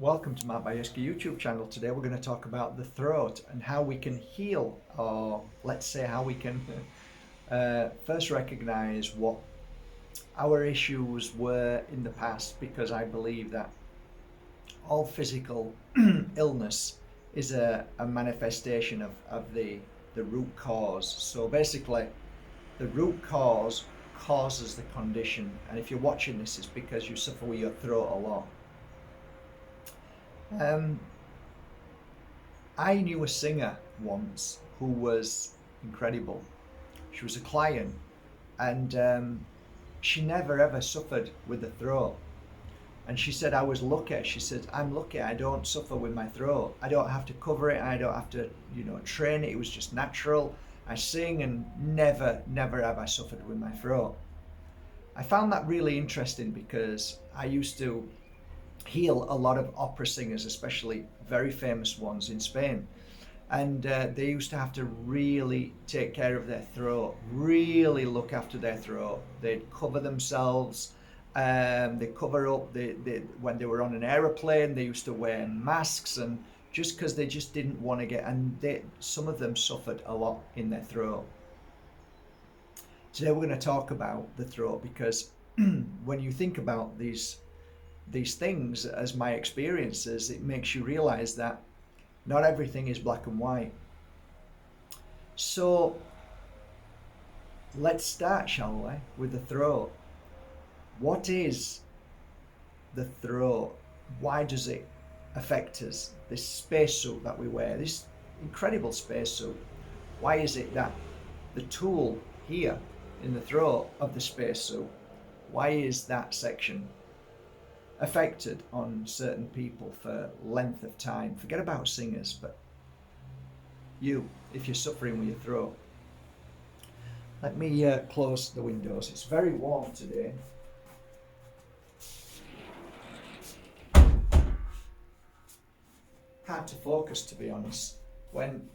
Welcome to my Bajerski YouTube channel. Today we're going to talk about the throat and how we can heal, or let's say how we can first recognize what our issues were in the past, because I believe that all physical illness is a manifestation of the root cause. So basically, the root cause causes the condition, and if you're watching this, it's because you suffer with your throat a lot. I knew a singer once who was incredible. She was a client, and she never ever suffered with the throat. And she said, I was lucky. She said, I'm lucky. I don't suffer with my throat. I don't have to cover it. I don't have to, train it. It was just natural. I sing, and never have I suffered with my throat. I found that really interesting because I used to heal a lot of opera singers, especially very famous ones in Spain. And they used to have to really take care of their throat, really look after their throat. They'd cover themselves, they cover up. When they were on an aeroplane, they used to wear masks, and just because they just didn't want to get, and some of them suffered a lot in their throat. Today we're going to talk about the throat because when you think about these things as my experiences, it makes you realize that not everything is black and white. So let's start, shall we, with the throat. What is the throat? Why does it affect us? This spacesuit that we wear, this incredible spacesuit, why is it that the tool here in the throat of the spacesuit, why is that section affected on certain people for length of time? Forget about singers, but you, if you're suffering with your throat. Let me close the windows. It's very warm today. Hard to focus, to be honest, when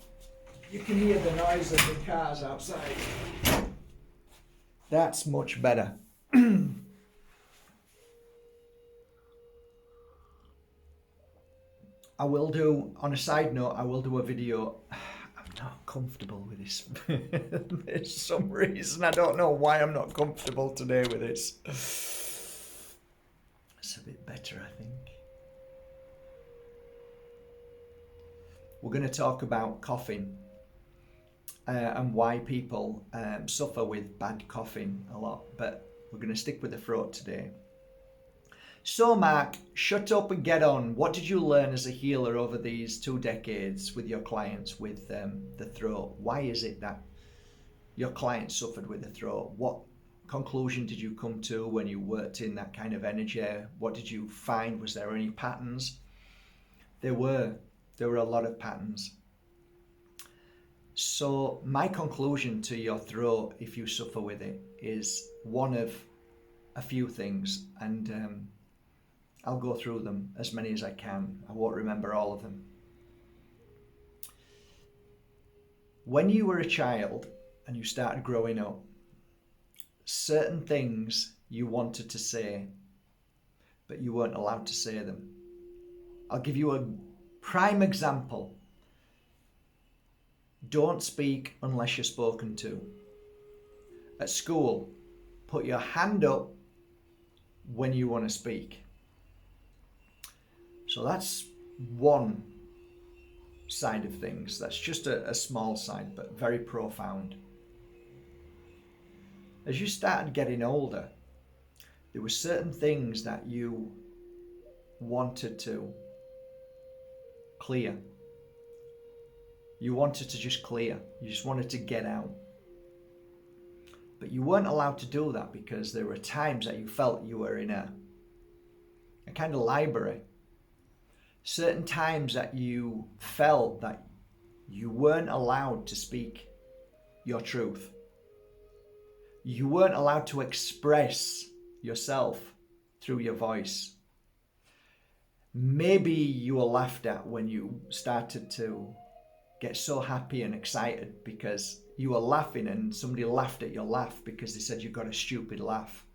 you can hear the noise of the cars outside. That's much better. I will do, on a side note, I will do a video. I'm not comfortable with this. There's some reason, I don't know why I'm not comfortable today with this. It's a bit better, I think. We're going to talk about coughing and why people suffer with bad coughing a lot, but we're going to stick with the throat today. So Mark, shut up and get on. What did you learn as a healer over these 2 decades with your clients with the throat? Why is it that your clients suffered with the throat? What conclusion did you come to when you worked in that kind of energy? What did you find? Was there any patterns? There were a lot of patterns. So my conclusion to your throat, if you suffer with it, is one of a few things, and I'll go through them, as many as I can. I won't remember all of them. When you were a child and you started growing up, certain things you wanted to say, but you weren't allowed to say them. I'll give you a prime example. Don't speak unless you're spoken to. At school, put your hand up when you want to speak. So that's one side of things. That's just a small side, but very profound. As you started getting older, there were certain things that you wanted to clear. You wanted to just clear. You just wanted to get out. But you weren't allowed to do that because there were times that you felt you were in a kind of library. Certain times that you felt that you weren't allowed to speak your truth. You weren't allowed to express yourself through your voice. Maybe you were laughed at when you started to get so happy and excited because you were laughing and somebody laughed at your laugh because they said you got a stupid laugh.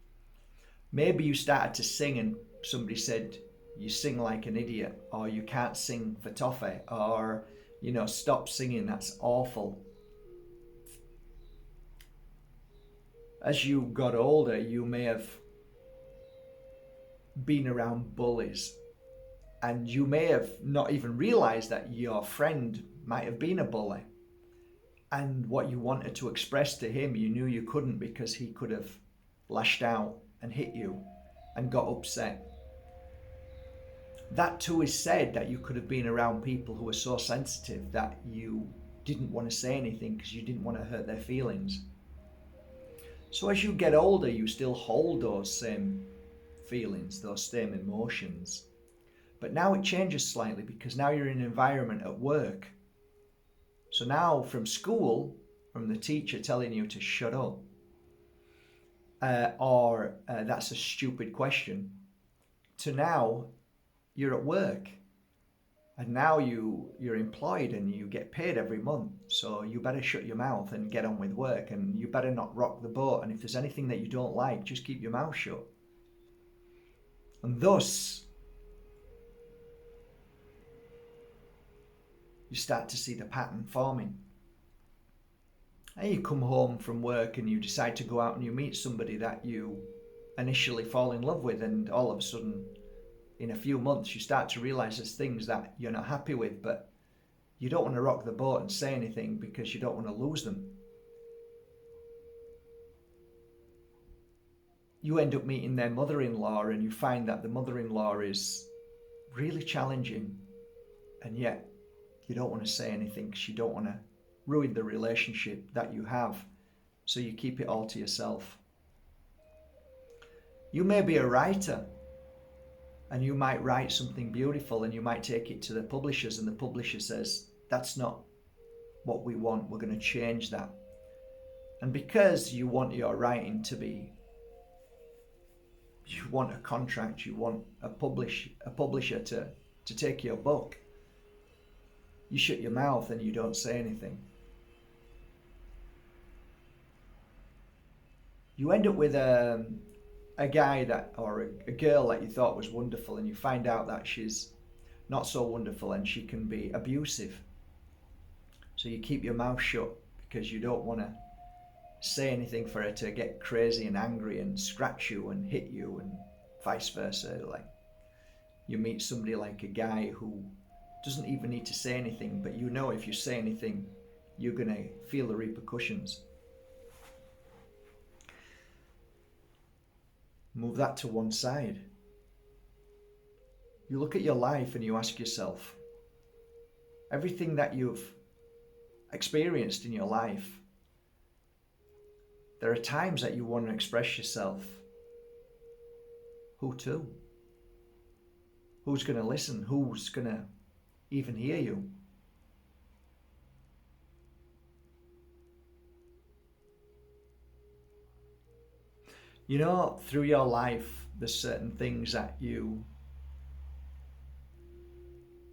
Maybe you started to sing and somebody said you sing like an idiot, or you can't sing for toffee, or, stop singing, that's awful. As you got older, you may have been around bullies, and you may have not even realized that your friend might have been a bully. And what you wanted to express to him, you knew you couldn't, because he could have lashed out and hit you and got upset. That too is said, that you could have been around people who were so sensitive that you didn't want to say anything because you didn't want to hurt their feelings. So as you get older, you still hold those same feelings, those same emotions. But now it changes slightly, because now you're in an environment at work. So now from school, from the teacher telling you to shut up, or that's a stupid question, to now you're at work, and now you're employed and you get paid every month. So you better shut your mouth and get on with work, and you better not rock the boat. And if there's anything that you don't like, just keep your mouth shut. And thus, you start to see the pattern forming. And you come home from work and you decide to go out and you meet somebody that you initially fall in love with, and all of a sudden, in a few months, you start to realize there's things that you're not happy with, but you don't want to rock the boat and say anything because you don't want to lose them. You end up meeting their mother-in-law, and you find that the mother-in-law is really challenging, and yet you don't want to say anything because you don't want to ruin the relationship that you have, so you keep it all to yourself. You may be a writer, and you might write something beautiful, and you might take it to the publishers, and the publisher says, that's not what we want, we're going to change that. And because you want your writing to be, you want a contract, you want a publisher to take your book, you shut your mouth and you don't say anything. You end up with a guy that, or a girl that you thought was wonderful, and you find out that she's not so wonderful and she can be abusive. So you keep your mouth shut because you don't want to say anything for her to get crazy and angry and scratch you and hit you, and vice versa. Like, you meet somebody like a guy who doesn't even need to say anything, but you know if you say anything, you're going to feel the repercussions. Move that to one side. You look at your life and you ask yourself, everything that you've experienced in your life, there are times that you want to express yourself. Who to? Who's going to listen? Who's going to even hear you? You know, through your life, there's certain things that you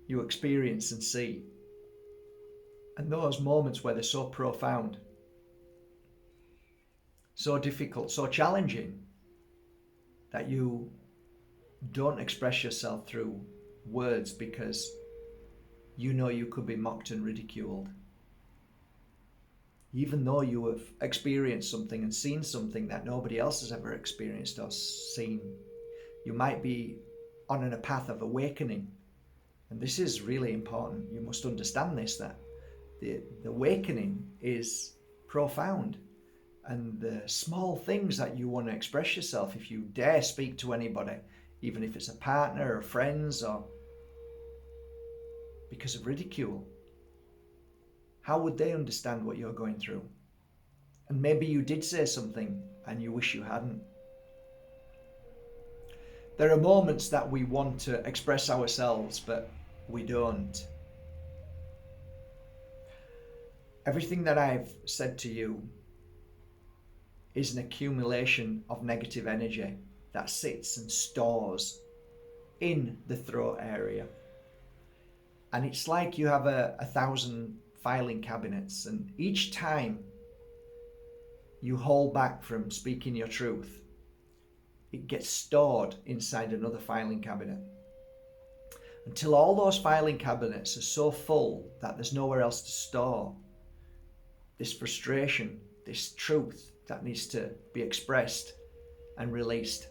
experience and see. And those moments where they're so profound, so difficult, so challenging, that you don't express yourself through words because you know you could be mocked and ridiculed. Even though you have experienced something and seen something that nobody else has ever experienced or seen, you might be on a path of awakening. And this is really important. You must understand this, that the awakening is profound. And the small things that you want to express yourself, if you dare speak to anybody, even if it's a partner or friends, or because of ridicule, how would they understand what you're going through? And maybe you did say something and you wish you hadn't. There are moments that we want to express ourselves, but we don't. Everything that I've said to you is an accumulation of negative energy that sits and stores in the throat area. And it's like you have a 1,000 filing cabinets, and each time you hold back from speaking your truth, it gets stored inside another filing cabinet. until all those filing cabinets are so full that there's nowhere else to store this frustration, this truth that needs to be expressed and released.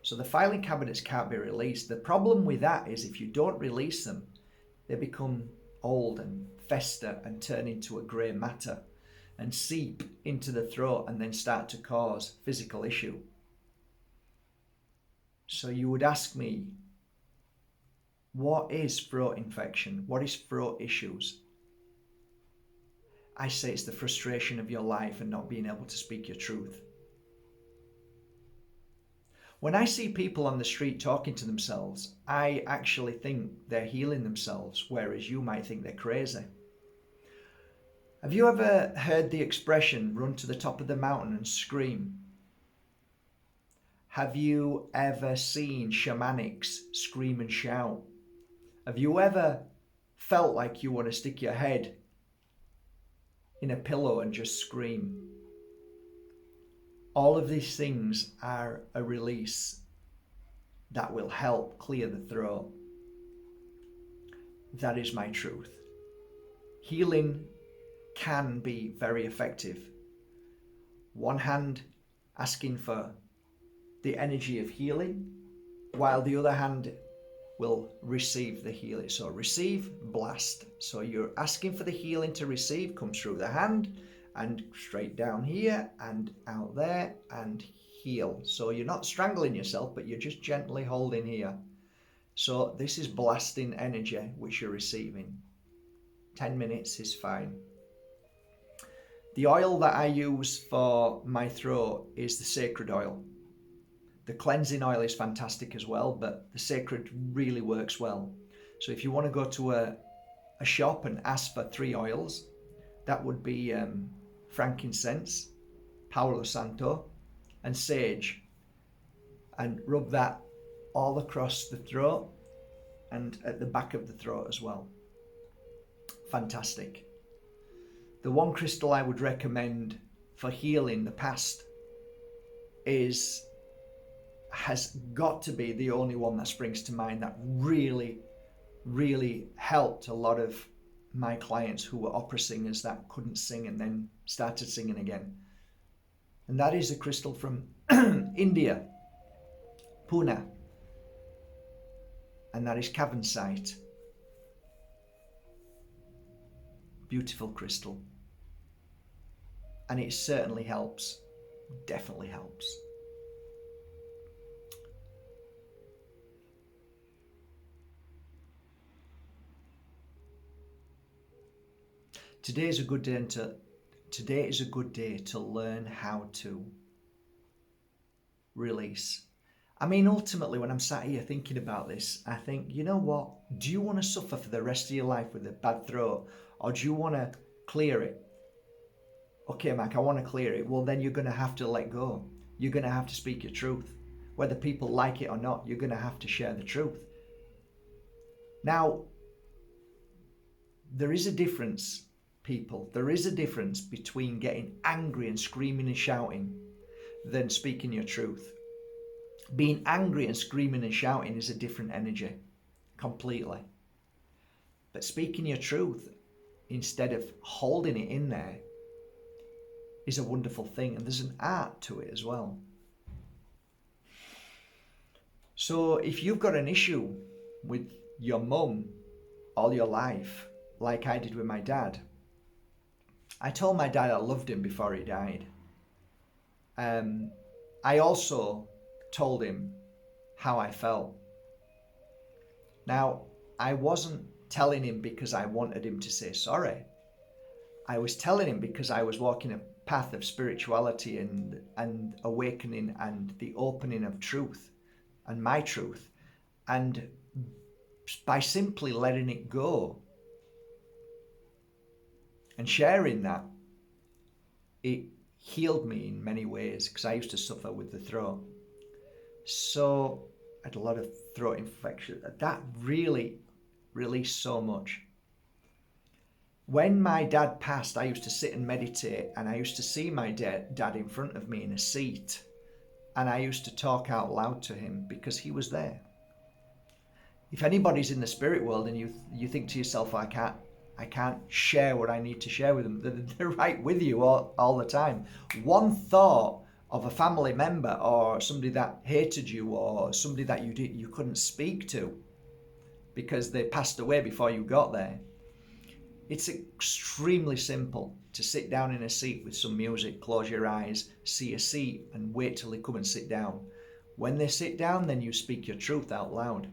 So the filing cabinets can't be released. The problem with that is if you don't release them, they become old and fester and turn into a grey matter and seep into the throat and then start to cause physical issue. So you would ask me, what is throat infection? What is throat issues? I say it's the frustration of your life and not being able to speak your truth. When I see people on the street talking to themselves, I actually think they're healing themselves, whereas you might think they're crazy. Have you ever heard the expression, run to the top of the mountain and scream? Have you ever seen shamanics scream and shout? Have you ever felt like you want to stick your head in a pillow and just scream? All of these things are a release that will help clear the throat. That is my truth. Healing can be very effective. One hand asking for the energy of healing, while the other hand will receive the healing. So receive, blast. So you're asking for the healing to receive, comes through the hand and straight down here and out there and heal. So you're not strangling yourself, but you're just gently holding here. So this is blasting energy which you're receiving. 10 minutes is fine. The oil that I use for my throat is the sacred oil. The cleansing oil is fantastic as well, but the sacred really works well. So if you want to go to a shop and ask for 3 oils, that would be frankincense, Palo Santo, and sage, and rub that all across the throat and at the back of the throat as well. Fantastic. The one crystal I would recommend for healing the past has got to be the only one that springs to mind that really helped a lot of my clients who were opera singers that couldn't sing and then started singing again. And that is a crystal from India, Pune. And that is cavensite. Beautiful crystal. And it certainly helps. Definitely helps. Today is a good day to learn how to release. I mean, ultimately, when I'm sat here thinking about this, I think, you know what? Do you want to suffer for the rest of your life with a bad throat, or do you want to clear it? Okay, Mac, I want to clear it. Well, then you're going to have to let go. You're going to have to speak your truth. Whether people like it or not, you're going to have to share the truth. Now, there is a difference, people. There is a difference between getting angry and screaming and shouting than speaking your truth. Being angry and screaming and shouting is a different energy, completely. But speaking your truth instead of holding it in there is a wonderful thing, and there's an art to it as well. So if you've got an issue with your mum all your life, like I did with my dad, I told my dad I loved him before he died. I also told him how I felt. Now, I wasn't telling him because I wanted him to say sorry. I was telling him because I was walking a path of spirituality and awakening and the opening of truth and my truth. And by simply letting it go and sharing that, it healed me in many ways, because I used to suffer with the throat. So I had a lot of throat infection. That really released so much. When my dad passed, I used to sit and meditate, and I used to see my dad in front of me in a seat, and I used to talk out loud to him because he was there. If anybody's in the spirit world and you think to yourself, I can't share what I need to share with them, they're right with you all the time. One thought of a family member or somebody that hated you or somebody that you couldn't speak to because they passed away before you got there. It's extremely simple to sit down in a seat with some music, close your eyes, see a seat, and wait till they come and sit down. When they sit down, then you speak your truth out loud.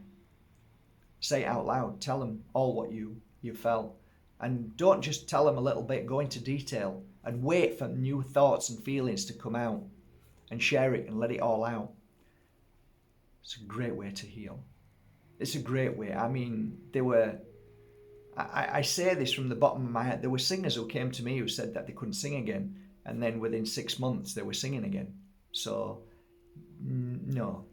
Say it out loud. Tell them all what you felt. And don't just tell them a little bit, go into detail and wait for new thoughts and feelings to come out and share it and let it all out. It's a great way to heal. It's a great way. I mean, I say this from the bottom of my head. There were singers who came to me who said that they couldn't sing again. And then within 6 months, they were singing again. So, no,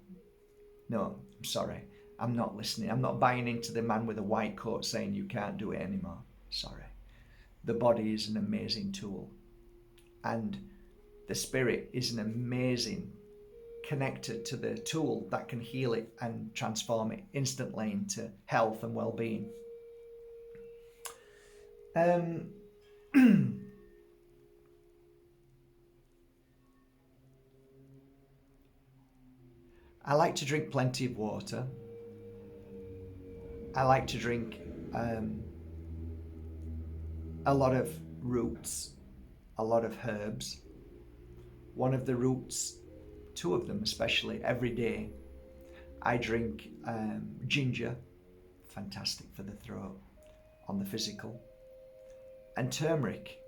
I'm sorry. I'm not listening. I'm not buying into the man with a white coat saying you can't do it anymore. Sorry. The body is an amazing tool. And the spirit is an amazing connector to the tool that can heal it and transform it instantly into health and well-being. I like to drink plenty of water. I like to drink a lot of roots, a lot of herbs. One of the roots, 2 of them especially, every day, I drink ginger, fantastic for the throat, on the physical, and turmeric.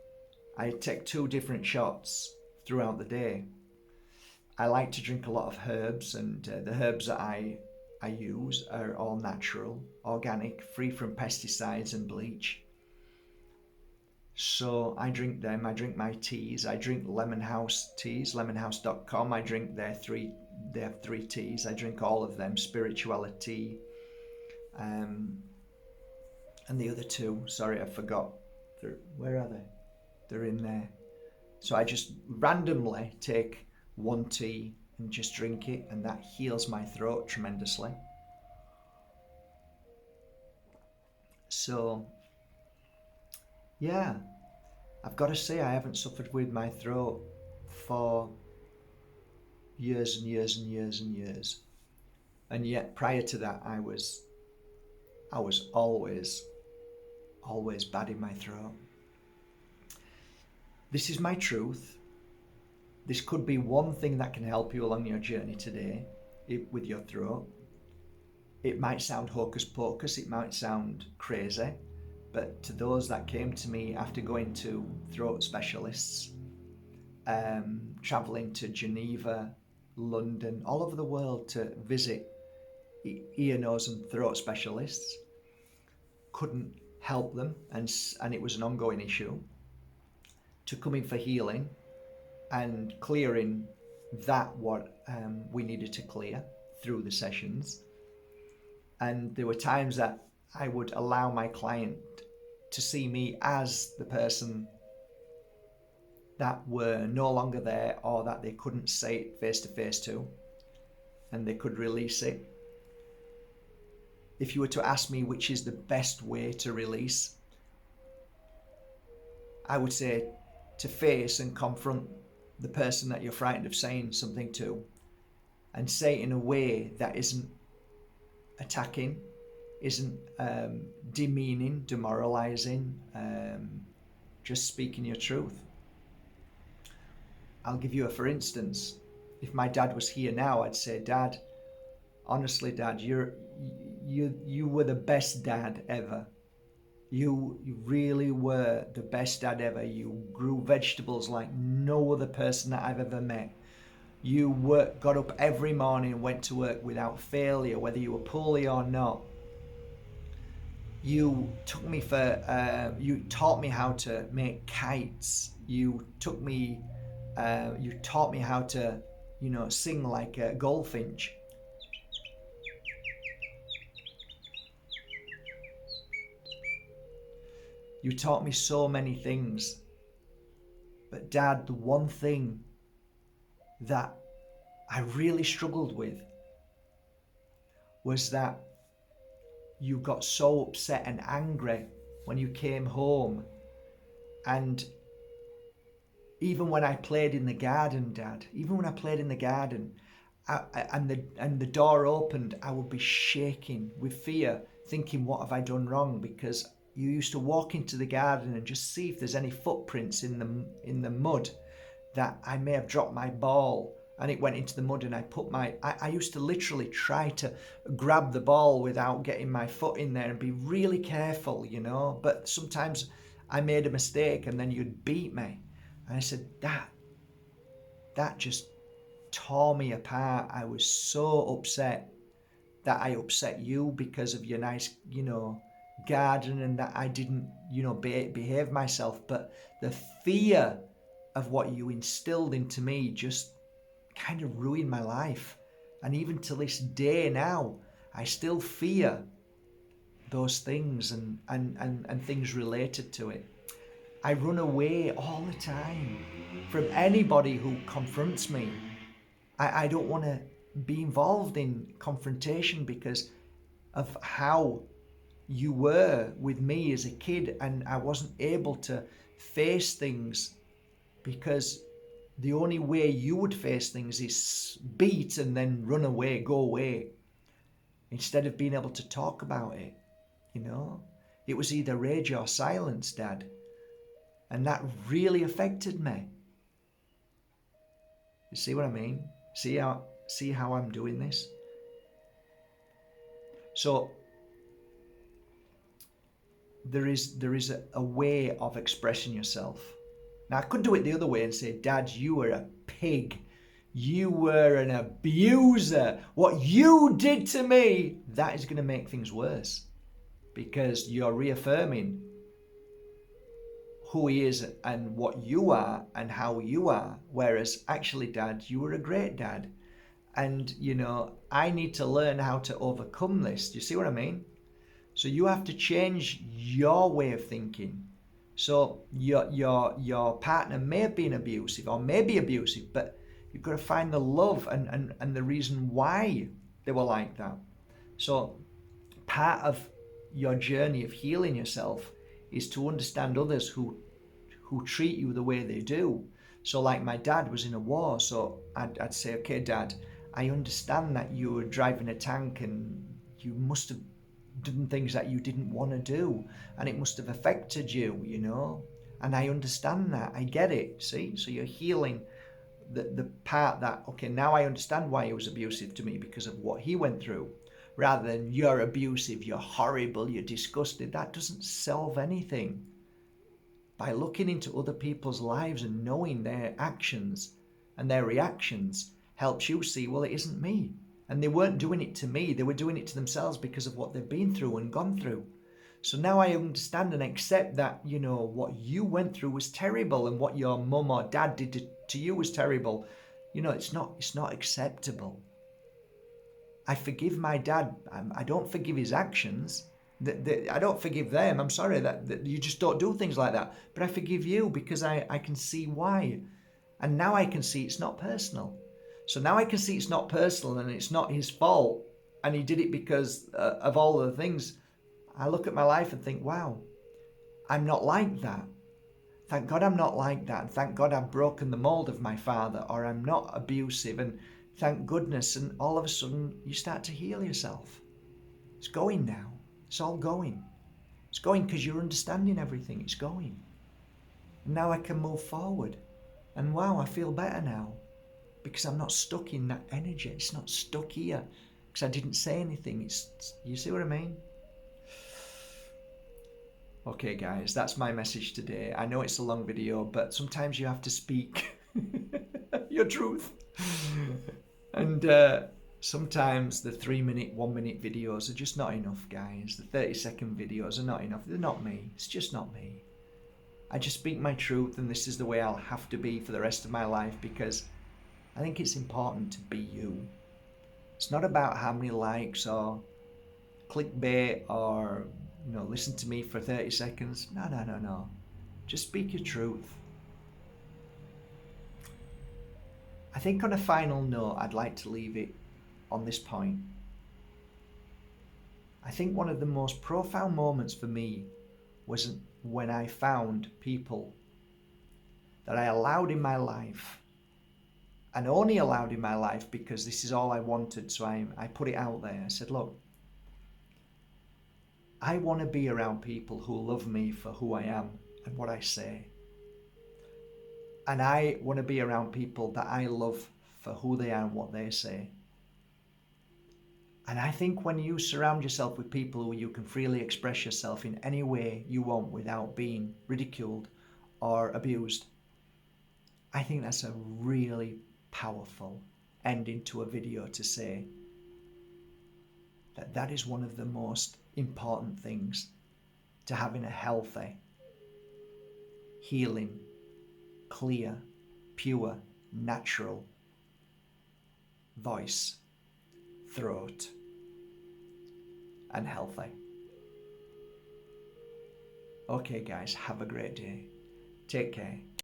I take 2 different shots throughout the day. I like to drink a lot of herbs, and the herbs that I use are all natural, organic, free from pesticides and bleach. So I drink them. I drink my teas. I drink Lemon House teas, lemonhouse.com. I drink they have 3 teas. I drink all of them, spirituality, and the other 2, sorry, I forgot. Where are they? They're in there. So I just randomly take 1 tea and just drink it, and that heals my throat tremendously. So, yeah, I've got to say I haven't suffered with my throat for years and years and years and years. And yet prior to that, I was always bad in my throat. This is my truth. This could be one thing that can help you along your journey today with your throat. It might sound hocus pocus, it might sound crazy, but to those that came to me after going to throat specialists, traveling to Geneva, London, all over the world to visit ear, nose and throat specialists, couldn't help them, and it was an ongoing issue, to coming for healing and clearing that what we needed to clear through the sessions. And there were times that I would allow my client to see me as the person that were no longer there, or that they couldn't say it face to face to, and they could release it. If you were to ask me which is the best way to release, I would say to face and confront the person that you're frightened of saying something to, and say it in a way that isn't attacking, isn't demeaning, demoralizing, just speaking your truth. I'll give you a for instance. If my dad was here now, I'd say, Dad, honestly, Dad, you were the best dad ever. You really were the best dad ever. You grew vegetables like no other person that I've ever met. You got up every morning and went to work without failure, whether you were poorly or not. You taught me how to make kites. You taught me how to, sing like a goldfinch. You taught me so many things. But Dad, the one thing that I really struggled with was that you got so upset and angry when you came home. And even when I played in the garden, Dad, even when I played in the garden, and the door opened, I would be shaking with fear, thinking, what have I done wrong? Because you used to walk into the garden and just see if there's any footprints in the mud, that I may have dropped my ball and it went into the mud, and I used to literally try to grab the ball without getting my foot in there and be really careful, you know. But sometimes I made a mistake and then you'd beat me. And I said, that just tore me apart. I was so upset that I upset you because of your nice, you know, garden, and that I didn't, you know, behave myself. But the fear of what you instilled into me just kind of ruined my life. And even to this day now, I still fear those things and things related to it. I run away all the time from anybody who confronts me. I don't want to be involved in confrontation because of how you were with me as a kid, and I wasn't able to face things because the only way you would face things is beat and then run away, go away, instead of being able to talk about it, you know. It was either rage or silence, Dad. And that really affected me. You see what I mean? See how I'm doing this? So there is a way of expressing yourself. Now I could do it the other way and say, Dad, you were a pig. You were an abuser. What you did to me, that is going to make things worse, because you're reaffirming who he is and what you are and how you are. Whereas actually, Dad, you were a great dad. And, you know, I need to learn how to overcome this. Do you see what I mean? So you have to change your way of thinking. So your partner may have been abusive or may be abusive, but you've got to find the love and the reason why they were like that. So part of your journey of healing yourself is to understand others who treat you the way they do. So like my dad was in a war, so I'd say, okay, Dad, I understand that you were driving a tank and you must have done things that you didn't want to do, and it must have affected you, you know, and I understand that, I get it, see? So you're healing the part that, okay, now I understand why he was abusive to me because of what he went through, rather than you're abusive, you're horrible, you're disgusted. That doesn't solve anything. By looking into other people's lives and knowing their actions and their reactions helps you see, well, it isn't me. And they weren't doing it to me, they were doing it to themselves because of what they've been through and gone through. So now I understand and accept that, you know, what you went through was terrible and what your mum or dad did to you was terrible. You know, it's not acceptable. I forgive my dad. I don't forgive his actions. I don't forgive them. I'm sorry that you just don't do things like that. But I forgive you because I can see why. And now I can see it's not personal. So now I can see it's not personal and it's not his fault. And he did it because of all the things. I look at my life and think, wow, I'm not like that. Thank God I'm not like that. And thank God I've broken the mold of my father, or I'm not abusive. And thank goodness. And all of a sudden you start to heal yourself. It's going now. It's all going. It's going because you're understanding everything. It's going. And now I can move forward. And wow, I feel better now because I'm not stuck in that energy. It's not stuck here because I didn't say anything. You see what I mean? Okay, guys, that's my message today. I know it's a long video, but sometimes you have to speak your truth. And sometimes the 3-minute, 1-minute videos are just not enough, guys. The 30-second videos are not enough. They're not me. It's just not me. I just speak my truth, and this is the way I'll have to be for the rest of my life because I think it's important to be you. It's not about how many likes or clickbait or, you know, listen to me for 30 seconds. No. Just speak your truth. I think on a final note, I'd like to leave it on this point. I think one of the most profound moments for me was when I found people that I allowed in my life, and only allowed in my life because this is all I wanted. So I put it out there. I said, look, I want to be around people who love me for who I am and what I say. And I want to be around people that I love for who they are and what they say. And I think when you surround yourself with people who you can freely express yourself in any way you want without being ridiculed or abused, I think that's a really powerful ending to a video, to say that that is one of the most important things to having a healthy, healing, clear, pure, natural voice, throat, and healthy. Okay, guys, have a great day. Take care.